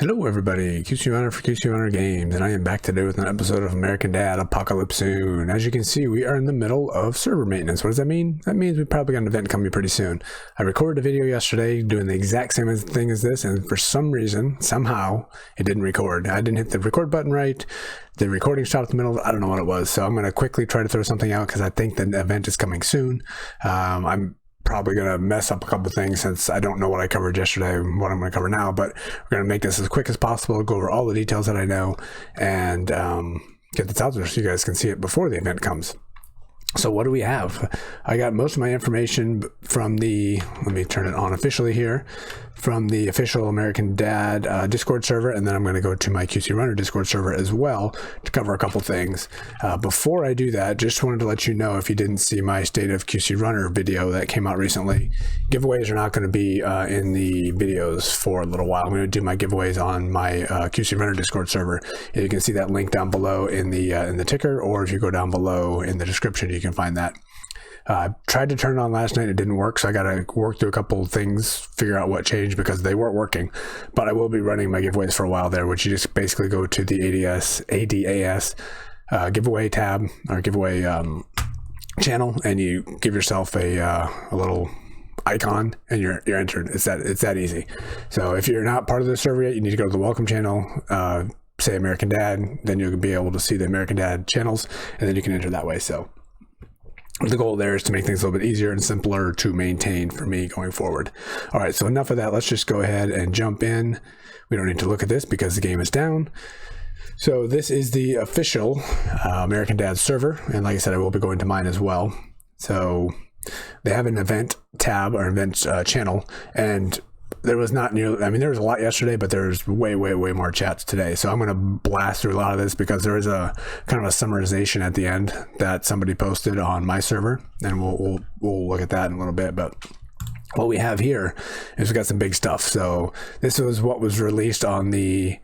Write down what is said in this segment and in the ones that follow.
Hello everybody, QC Runner for QC Runner Games, and I am back today with an episode of American Dad Apocalypse Soon. As you can see, we are in the middle of server maintenance. What does that mean? That means we probably got an event coming pretty soon. I recorded a video yesterday doing the exact same thing as this, and for some reason, somehow, it didn't record. I didn't hit the record button right. The recording stopped in the middle. I don't know what it was, so I'm going to quickly try to throw something out because I think the event is coming soon. I'm probably going to mess up a couple things since I don't know what I covered yesterday and what I'm going to cover now, but we're going to make this as quick as possible, go over all the details that I know, and get this out there so you guys can see it before the event comes. So what do we have? I got most of my information from the, let me turn it on officially here, from the official American Dad Discord server, and then I'm going to go to my QC Runner Discord server as well to cover a couple things. Before I do that, just wanted to let you know, if you didn't see my State of QC Runner video that came out recently, giveaways are not going to be in the videos for a little while. I'm going to do my giveaways on my QC Runner Discord server. And you can see that link down below in the ticker, or if you go down below in the description, you can find that. Tried to turn it on last night, it didn't work, so I got to work through a couple of things, figure out what changed because they weren't working. But I will be running my giveaways for a while there, which you just basically go to the ADAS giveaway tab or giveaway channel, and you give yourself a little icon, and you're entered. It's that easy. So if you're not part of the server yet, you need to go to the welcome channel. Say American Dad, then you'll be able to see the American Dad channels, and then you can enter that way. So the goal there is to make things a little bit easier and simpler to maintain for me going forward. All right, so enough of that. Let's just go ahead and jump in. We don't need to look at this because the game is down. So this is the official American Dad server, and like I said, I will be going to mine as well. So they have an event tab or event channel, and there was not nearly, I mean, there was a lot yesterday, but there's way more chats today. So I'm going to blast through a lot of this because there is a kind of a summarization at the end that somebody posted on my server, and we'll look at that in a little bit. But what we have here is we got some big stuff. So this was what was released on the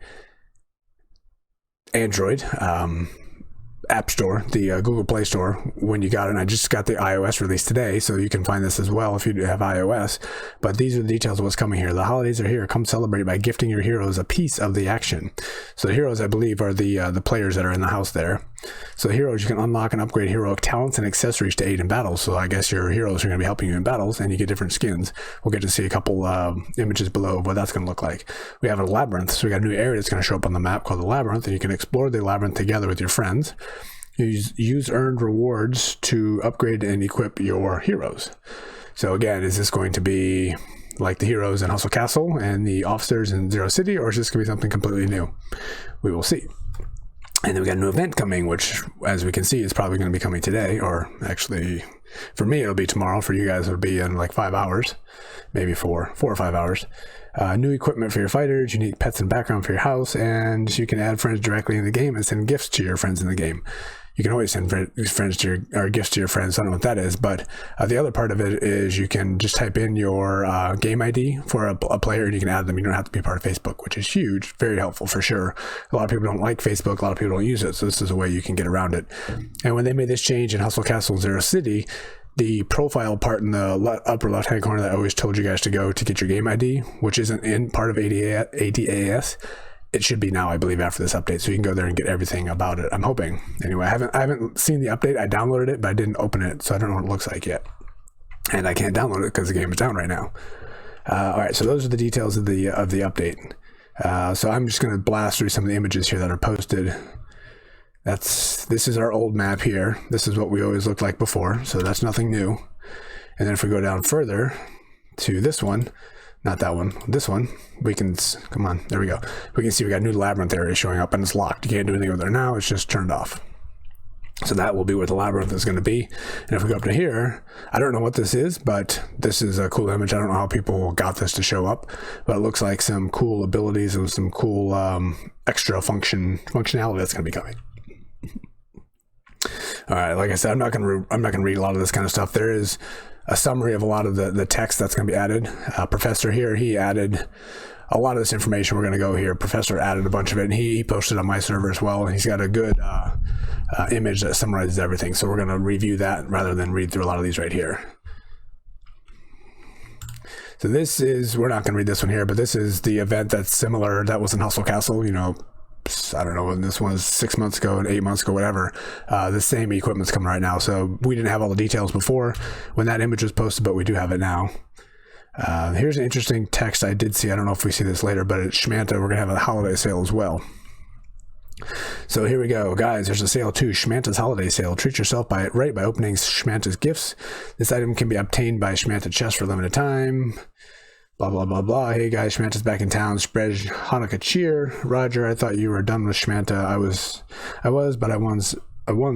Android App Store, the Google Play Store, when you got it. And I just got the iOS release today, so you can find this as well if you have iOS. But these are the details of what's coming here. The holidays are here. Come celebrate by gifting your heroes a piece of the action. So the heroes, I believe, are the players that are in the house there. So the heroes, you can unlock and upgrade heroic talents and accessories to aid in battles. So I guess your heroes are going to be helping you in battles, and you get different skins. We'll get to see a couple images below of what that's going to look like. We have a labyrinth, so we got a new area that's going to show up on the map called the labyrinth, and you can explore the labyrinth together with your friends. Use earned rewards to upgrade and equip your heroes. So again, is this going to be like the heroes in Hustle Castle and the officers in Zero City, or is this going to be something completely new? We will see. And then we got a new event coming, which, as we can see, is probably going to be coming today, or actually, for me, it'll be tomorrow. For you guys, it'll be in like 5 hours, maybe 4 or 5 hours. New equipment for your fighters, unique pets and background for your house, and you can add friends directly in the game and send gifts to your friends in the game. You can always send friends to or gifts to your friends. I don't know what that is, but the other part of it is you can just type in your game ID for a player, and you can add them. You don't have to be part of Facebook, which is huge, very helpful for sure. A lot of people don't like Facebook. A lot of people don't use it, so this is a way you can get around it. And when they made this change in Hustle Castle Zero City, the profile part in the upper left-hand corner that I always told you guys to go to get your game ID, which isn't in part of ADAS, it should be now, I believe, after this update, so you can go there and get everything about it. I'm hoping. Anyway, I haven't seen the update. I downloaded it, but I didn't open it, so I don't know what it looks like yet. And I can't download it because the game is down right now. All right, so those are the details of the update. So I'm just going to blast through some of the images here that are posted. This is our old map here. This is what we always looked like before, so that's nothing new. And then if we go down further to this one, not that one, this one, we can, come on, there we go. We can see we got a new labyrinth area showing up, and it's locked. You can't do anything over there now, it's just turned off. So that will be where the labyrinth is going to be. And if we go up to here, I don't know what this is, but this is a cool image. I don't know how people got this to show up, but it looks like some cool abilities and some cool extra functionality that's going to be coming. All right, like I said, I'm not gonna read a lot of this kind of stuff. There is a summary of a lot of the text that's going to be added. Professor here, he added a lot of this information. We're going to go here. Professor added a bunch of it, and he posted on my server as well. And he's got a good image that summarizes everything. So we're going to review that rather than read through a lot of these right here. So this is, we're not going to read this one here, but this is the event that's similar. That was in Hustle Castle, you know, I don't know when this was, 6 months ago and 8 months ago, whatever. The same equipment's coming right now. So we didn't have all the details before when that image was posted, but we do have it now. Here's an interesting text I did see. I don't know if we see this later, but at Schmanta, we're going to have a holiday sale as well. So here we go, guys. There's a sale too. Schmanta's holiday sale. Treat yourself by opening Schmanta's gifts. This item can be obtained by Schmanta Chest for a limited time. Blah, blah, blah, blah. Hey guys, Schmanta's back in town. Spread Hanukkah cheer. Roger, I thought you were done with Schmanta. I was, but I won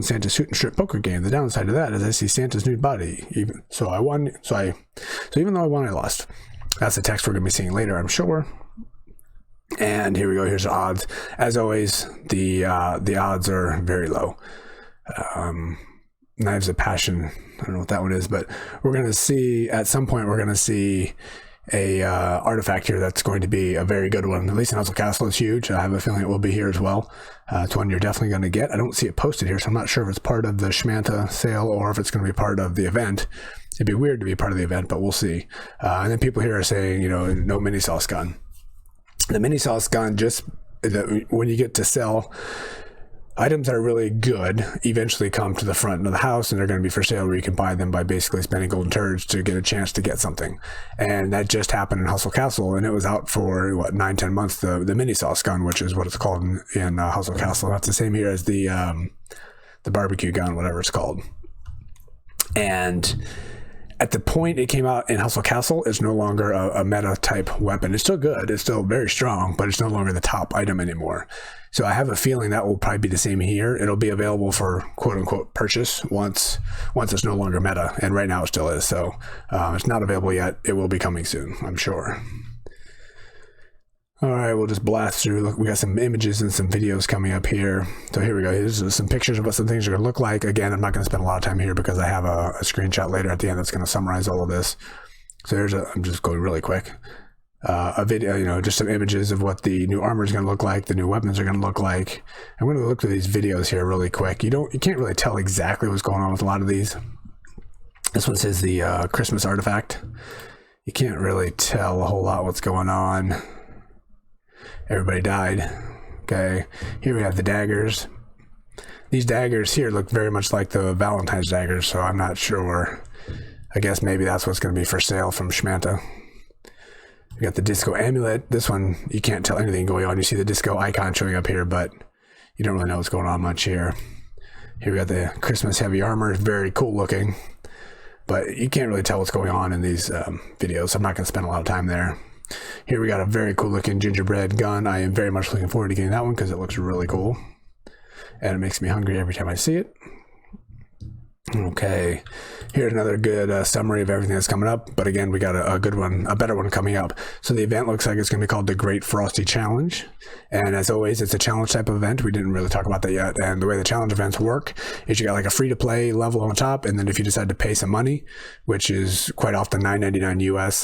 Santa's suit and strip poker game. The downside to that is I see Santa's nude body. Even though I won, I lost. That's the text we're gonna be seeing later, I'm sure. And here we go. Here's the odds. As always, the odds are very low. Knives of Passion. I don't know what that one is, but we're gonna see at some point. We're gonna see a artifact here that's going to be a very good one. At least in Hustle Castle, it's huge. I have a feeling it will be here as well. It's one you're definitely going to get. I don't see it posted here, so I'm not sure if it's part of the Schmanta sale or if it's going to be part of the event. It'd be weird to be part of the event, but we'll see. And then people here are saying, you know, no mini sauce gun. The mini sauce gun, just when you get to sell items that are really good, eventually come to the front of the house, and they're going to be for sale where you can buy them by basically spending golden turds to get a chance to get something. And that just happened in Hustle Castle, and it was out for what, 9-10 months. The mini sauce gun, which is what it's called in Hustle Castle. That's the same here as the barbecue gun, whatever it's called. And at the point it came out in Hustle Castle, it's no longer a meta type weapon. It's still good. It's still very strong, but it's no longer the top item anymore. So I have a feeling that will probably be the same here. It'll be available for quote unquote purchase once it's no longer meta. And right now it still is. So it's not available yet. It will be coming soon, I'm sure. All right, we'll just blast through. Look, we got some images and some videos coming up here. So here we go. Here's some pictures of what some things are going to look like. Again, I'm not going to spend a lot of time here because I have a screenshot later at the end that's going to summarize all of this. So I'm just going really quick. A video, you know, just some images of what the new armor is going to look like, the new weapons are going to look like. I'm going to look through these videos here really quick. You can't really tell exactly what's going on with a lot of these. This one says the Christmas artifact. You can't really tell a whole lot what's going on. Everybody died. Okay, here we have the daggers. These daggers here look very much like the Valentine's daggers, so I'm not sure. I guess maybe that's what's going to be for sale from Schmanta. We got the disco amulet. This one, you can't tell anything going on. You see the disco icon showing up here, but you don't really know what's going on much here. Here we got the Christmas heavy armor. Very cool looking, but you can't really tell what's going on in these videos, so I'm not going to spend a lot of time there. Here we got a very cool looking gingerbread gun. I am very much looking forward to getting that one because it looks really cool. And it makes me hungry every time I see it. Okay, here's another good summary of everything that's coming up. But again, we got a good one, a better one coming up. So the event looks like it's going to be called the Great Frosty Challenge. And as always, it's a challenge type of event. We didn't really talk about that yet. And the way the challenge events work is you got like a free to play level on the top. And then if you decide to pay some money, which is quite often $9.99 US,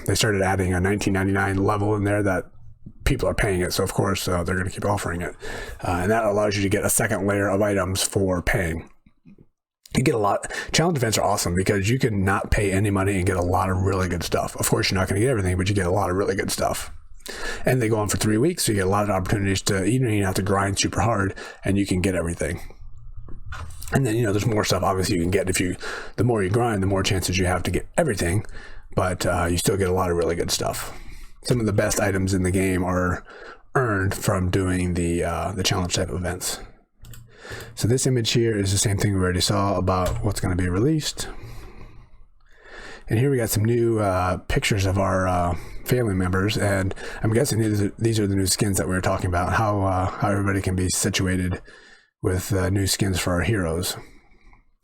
they started adding a $19.99 level in there that people are paying it. So of course, they're going to keep offering it. And that allows you to get a second layer of items for paying. You get a lot. Challenge events are awesome because you can not pay any money and get a lot of really good stuff. Of course, you're not going to get everything, but you get a lot of really good stuff. And they go on for 3 weeks, so you get a lot of opportunities to, you don't have to grind super hard, and you can get everything. And then, there's more stuff obviously you can get. The more you grind, the more chances you have to get everything, but you still get a lot of really good stuff. Some of the best items in the game are earned from doing the challenge type events. So this image here is the same thing we already saw about what's going to be released. And here we got some new pictures of our family members, and I'm guessing these are the new skins that we were talking about, how everybody can be situated with new skins for our heroes.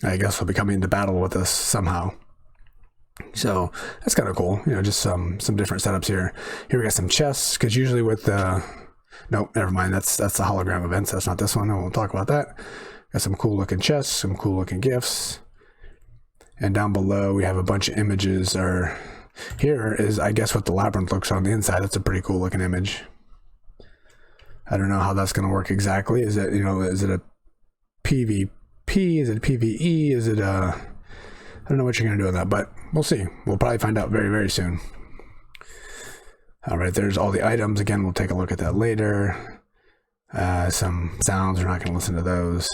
I guess they'll be coming into battle with us somehow. So that's kind of cool, just some different setups here. Here we got some chests, because usually with nope, never mind. That's the hologram events. That's not this one. I won't talk about that. Got some cool looking chests, some cool looking gifts. And down below we have a bunch of images. Here is, I guess, what the labyrinth looks on the inside. That's a pretty cool looking image. I don't know how that's going to work exactly. Is it, is it a PvP? Is it a PvE? Is it a... I don't know what you're going to do with that, but we'll see. We'll probably find out very, very soon. All right, there's all the items. Again, we'll take a look at that later. Some sounds, we're not going to listen to those.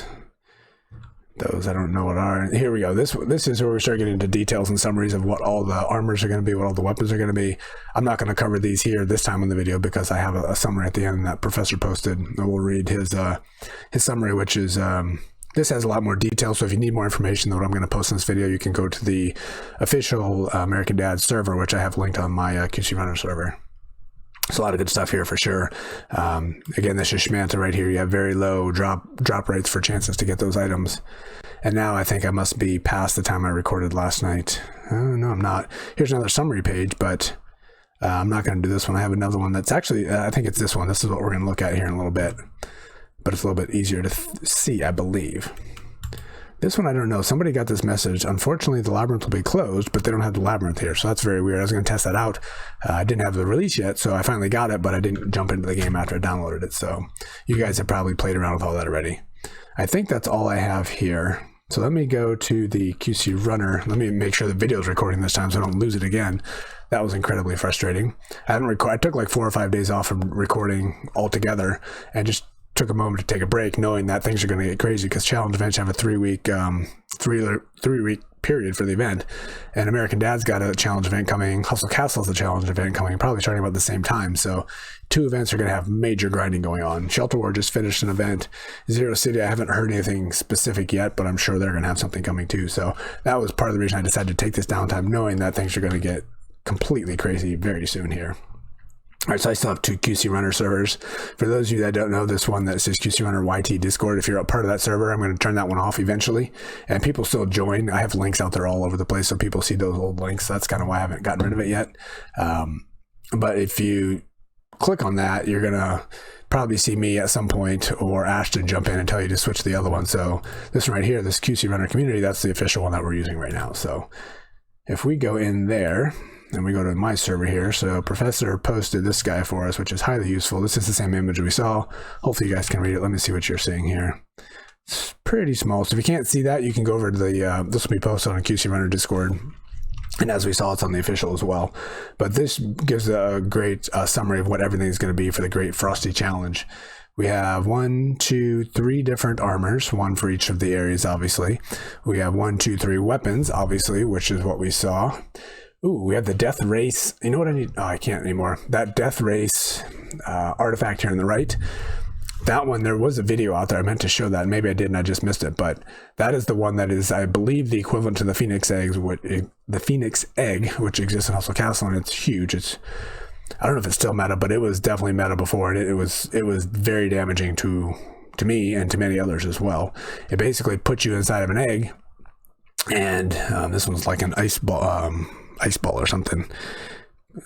Those I don't know what are. Here we go. This is where we start getting into details and summaries of what all the armors are going to be, what all the weapons are going to be. I'm not going to cover these here this time in the video because I have a summary at the end that Professor posted. And we'll read his summary, which is this has a lot more detail. So if you need more information than what I'm going to post in this video, you can go to the official American Dad server, which I have linked on my QC Runner server. There's a lot of good stuff here for sure. Again, this is Schmanta right here. You have very low drop rates for chances to get those items. And now I think I must be past the time I recorded last night. No, I'm not. Here's another summary page, but I'm not going to do this one. I have another one that's actually, I think it's this one. This is what we're going to look at here in a little bit. But it's a little bit easier to see, I believe. This one, I don't know. Somebody got this message. Unfortunately, the labyrinth will be closed, but they don't have the labyrinth here. So that's very weird. I was going to test that out. I didn't have the release yet, so I finally got it, but I didn't jump into the game after I downloaded it. So you guys have probably played around with all that already. I think that's all I have here. So let me go to the QC Runner. Let me make sure the video is recording this time so I don't lose it again. That was incredibly frustrating. I took like 4 or 5 days off from recording altogether and just took a moment to take a break, knowing that things are going to get crazy because challenge events have a 3-week period for the event, and American Dad's got a challenge event coming. Hustle Castle's a challenge event coming, probably starting about the same time. So 2 events are going to have major grinding going on. Shelter War just finished an event. Zero City, I haven't heard anything specific yet, but I'm sure they're going to have something coming too. So that was part of the reason I decided to take this downtime, knowing that things are going to get completely crazy very soon here. All right, so I still have 2 QC Runner servers. For those of you that don't know, this one that says QC Runner YT Discord, if you're a part of that server, I'm going to turn that one off eventually. And people still join. I have links out there all over the place, so people see those old links. That's kind of why I haven't gotten rid of it yet. But if you click on that, you're going to probably see me at some point or Ashton jump in and tell you to switch to the other one. So this one right here, this QC Runner community, that's the official one that we're using right now. So if we go in there, and we go to my server here. So Professor posted this guy for us, which is highly useful. This is the same image we saw. Hopefully you guys can read it. Let me see what you're seeing here. It's pretty small. So if you can't see that, you can go over to the, this will be posted on QC Runner Discord. And as we saw, it's on the official as well. But this gives a great summary of what everything is going to be for the Great Frosty Challenge. We have 1, 2, 3 different armors, 1 for each of the areas, obviously. We have 1, 2, 3 weapons, obviously, which is what we saw. Ooh, we have the Death Race. You know what I need? Oh, I can't anymore. That Death Race artifact here on the right. That one, there was a video out there. I meant to show that. Maybe I did and I just missed it. But that is the one that is, I believe, the equivalent to the Phoenix Eggs, the Phoenix Egg, which exists in Hustle Castle, and it's huge. I don't know if it's still meta, but it was definitely meta before, and it was very damaging to me and to many others as well. It basically puts you inside of an egg, and this one's like an ice ball or something,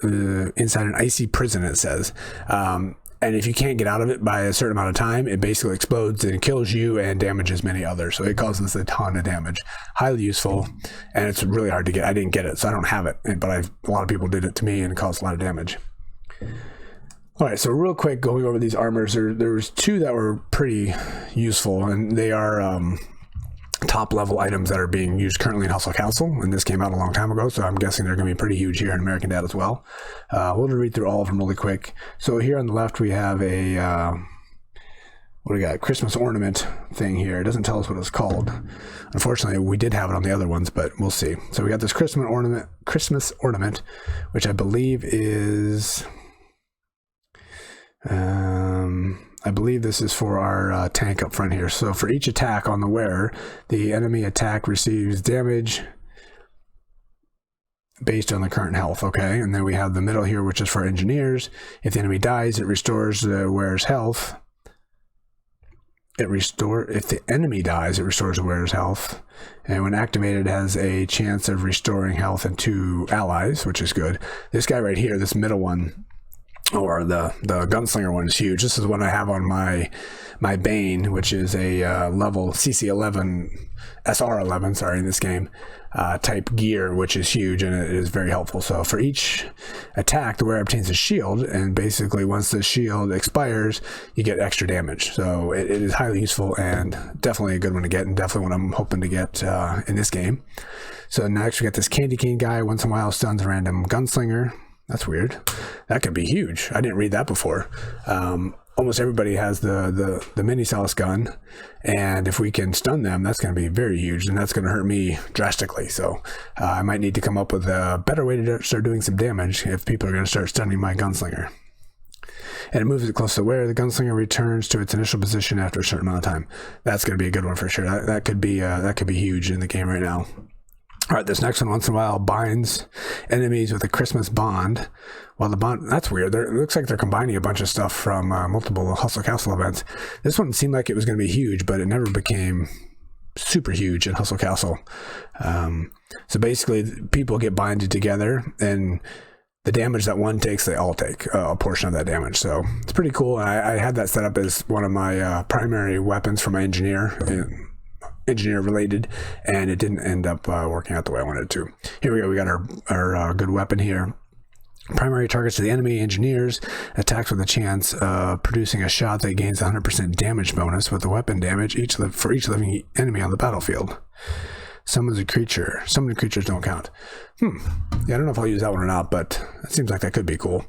inside an icy prison, it says. And if you can't get out of it by a certain amount of time, it basically explodes and kills you and damages many others. So it causes a ton of damage. Highly useful, and it's really hard to get. I didn't get it, so I don't have it, but a lot of people did it to me and it caused a lot of damage. All right, so real quick, going over these armors, there was 2 that were pretty useful, and they are top level items that are being used currently in Hustle Castle, and this came out a long time ago, so I'm guessing they're going to be pretty huge here in American Dad as well. We'll read through all of them really quick. So here on the left we have a what do we got? Christmas ornament thing here. It doesn't tell us what it's called. Unfortunately, we did have it on the other ones, but we'll see. So we got this Christmas ornament, which I believe is I believe this is for our tank up front here. So for each attack on the wearer, the enemy attack receives damage based on the current health, okay? And then we have the middle here, which is for engineers. If the enemy dies, it restores the wearer's health. If the enemy dies, it restores the wearer's health. And when activated, it has a chance of restoring health in 2 allies, which is good. This guy right here, this middle one, or the gunslinger one, is huge. This is one I have on my Bane, which is a level CC11, SR11, sorry, in this game, type gear, which is huge, and it is very helpful. So for each attack, the wearer obtains a shield, and basically once the shield expires, you get extra damage. So it is highly useful and definitely a good one to get, and definitely what I'm hoping to get in this game. So next we got this Candy Cane guy. Once in a while stuns a random gunslinger. That's weird. That could be huge. I didn't read that before. Almost everybody has the mini Salis gun, and if we can stun them, that's going to be very huge, and that's going to hurt me drastically. So I might need to come up with a better way to start doing some damage if people are going to start stunning my gunslinger. And it moves it close to where the gunslinger returns to its initial position after a certain amount of time. That's going to be a good one for sure. That could be huge in the game right now. All right, this next one, once in a while, binds enemies with a Christmas bond. Well, the bond, that's weird. It looks like they're combining a bunch of stuff from multiple Hustle Castle events. This one seemed like it was going to be huge, but it never became super huge in Hustle Castle. So basically, people get binded together, and the damage that one takes, they all take a portion of that damage. So it's pretty cool. I had that set up as one of my primary weapons for my engineer related, and it didn't end up working out the way I wanted it to. Here we go. We got our good weapon here. Primary targets to the enemy engineers, attacks with a chance of producing a shot that gains 100% damage bonus with the weapon damage for each living enemy on the battlefield. Summons a creature. Summoned creatures don't count. Yeah, I don't know if I'll use that one or not, but it seems like that could be cool.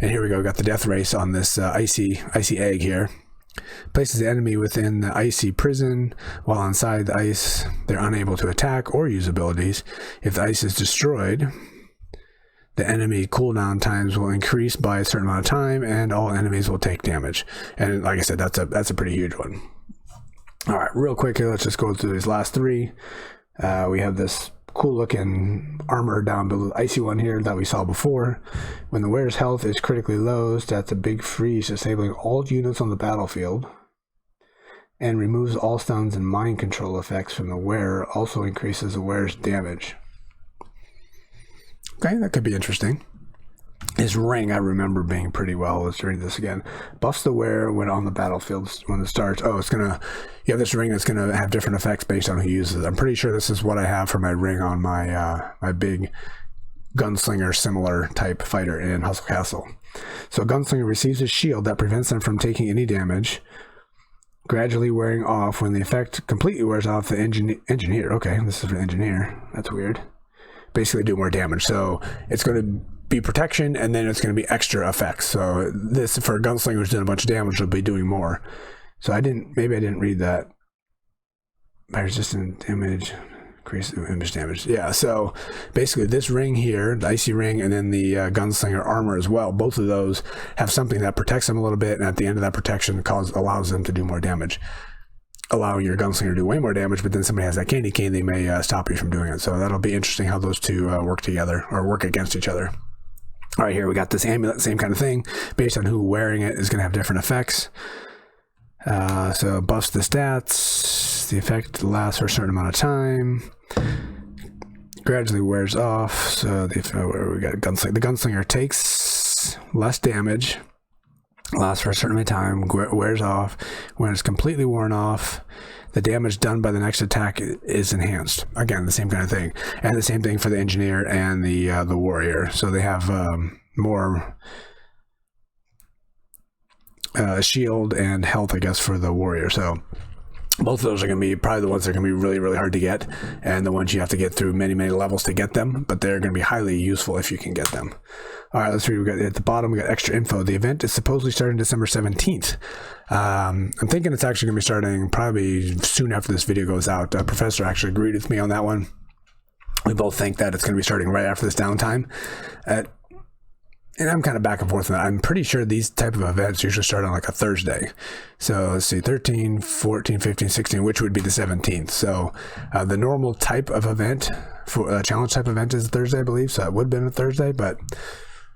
And here we go. We got the death race on this icy egg here. Places the enemy within the icy prison. While inside the ice, they're unable to attack or use abilities. If the ice is destroyed, the enemy cooldown times will increase by a certain amount of time, and all enemies will take damage. And like I said, that's a pretty huge one. All right, real quick here, let's just go through these last three. We have this cool looking armor down below the icy one here that we saw before. When the wearer's health is critically low, that's a big freeze, disabling all units on the battlefield, and removes all stuns and mind control effects from the wearer. Also increases the wearer's damage. Okay, that could be interesting. His ring, I remember being pretty well. Let's read this again. Buffs the wearer when on the battlefield when it starts. Oh, you have this ring that's gonna have different effects based on who uses it. I'm pretty sure this is what I have for my ring on my my big gunslinger similar type fighter in Hustle Castle. So gunslinger receives a shield that prevents them from taking any damage, gradually wearing off. When the effect completely wears off, the engineer. Okay, this is for the engineer. That's weird. Basically do more damage. So it's going to be protection, and then it's going to be extra effects. So this, for a gunslinger who's doing a bunch of damage, will be doing more. So maybe I didn't read that. By resistant damage, increase image damage. Yeah, so basically this ring here, the icy ring, and then the gunslinger armor as well, both of those have something that protects them a little bit, and at the end of that protection allows them to do more damage, allowing your gunslinger to do way more damage. But then somebody has that candy cane, they may stop you from doing it. So that'll be interesting how those two work together or work against each other. All right, here we got this amulet, same kind of thing. Based on who wearing it is going to have different effects. So buffs the stats. The effect lasts for a certain amount of time. Gradually wears off. So we got gunslinger. The gunslinger takes less damage. Lasts for a certain amount of time. Wears off. When it's completely worn off, the damage done by the next attack is enhanced. Again, the same kind of thing. And the same thing for the engineer and the warrior. So they have more shield and health, I guess, for the warrior. So both of those are going to be probably the ones that are going to be really, really hard to get, and the ones you have to get through many, many levels to get them, but they're going to be highly useful if you can get them. All right, let's read. We got at the bottom, we got extra info. The event is supposedly starting December 17th. I'm thinking it's actually going to be starting probably soon after this video goes out. Professor actually agreed with me on that one. We both think that it's going to be starting right after this downtime. And I'm kind of back and forth on that. I'm pretty sure these type of events usually start on like a Thursday. So let's see, 13, 14, 15, 16, which would be the 17th. So the normal type of event, for a challenge type event, is Thursday, I believe. So it would have been a Thursday, but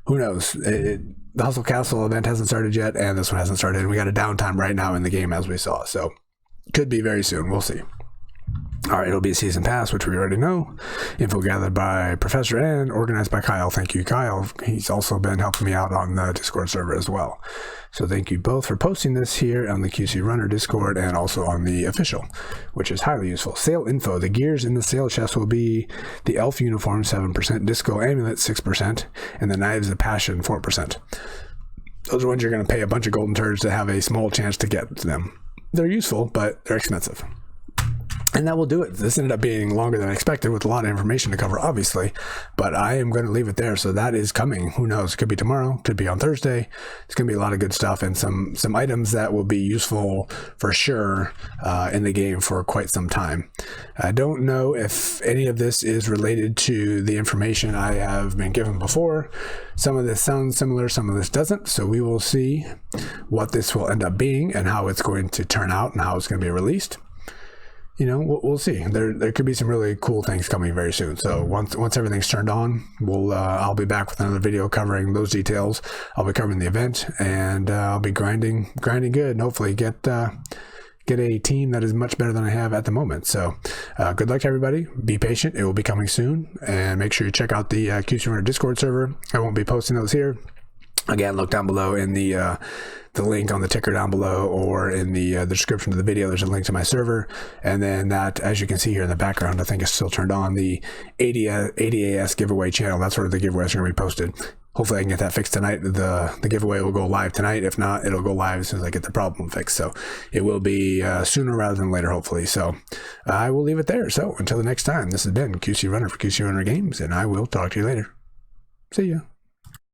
who knows? The Hustle Castle event hasn't started yet, and this one hasn't started. And we got a downtime right now in the game, as we saw. So could be very soon. We'll see. All right, it'll be a season pass, which we already know. Info gathered by Professor and organized by Kyle. Thank you, Kyle. He's also been helping me out on the Discord server as well. So thank you both for posting this here on the QC Runner Discord and also on the official, which is highly useful. Sale info. The gears in the sale chest will be the elf uniform 7%, disco amulet 6%, and the knives of passion 4%. Those are ones you're going to pay a bunch of golden turds to have a small chance to get to them. They're useful, but they're expensive. And that will do it. This ended up being longer than I expected with a lot of information to cover, obviously, but I am going to leave it there. So that is coming. Who knows? It could be tomorrow, could be on Thursday. It's going to be a lot of good stuff and some items that will be useful for sure in the game for quite some time. I don't know if any of this is related to the information I have been given before. Some of this sounds similar, some of this doesn't. So we will see what this will end up being and how it's going to turn out and how it's going to be released. You know, we'll see. There could be some really cool things coming very soon. So once everything's turned on, I'll be back with another video covering those details. I'll be covering the event, and I'll be grinding good, and hopefully get a team that is much better than I have at the moment. So good luck to everybody. Be patient. It will be coming soon, and make sure you check out the QC Runner Discord server. I won't be posting those here. Again, look down below in the link on the ticker down below, or in the description of the video. There's a link to my server, and then that, as you can see here in the background, I think it's still turned on, the 80AS giveaway channel. That's where the giveaways are going to be posted. Hopefully I can get that fixed tonight. The giveaway will go live tonight. If not, it'll go live as soon as I get the problem fixed. So it will be sooner rather than later, hopefully. So I will leave it there. So until the next time, this has been QC Runner for QC Runner Games, and I will talk to you later. See ya.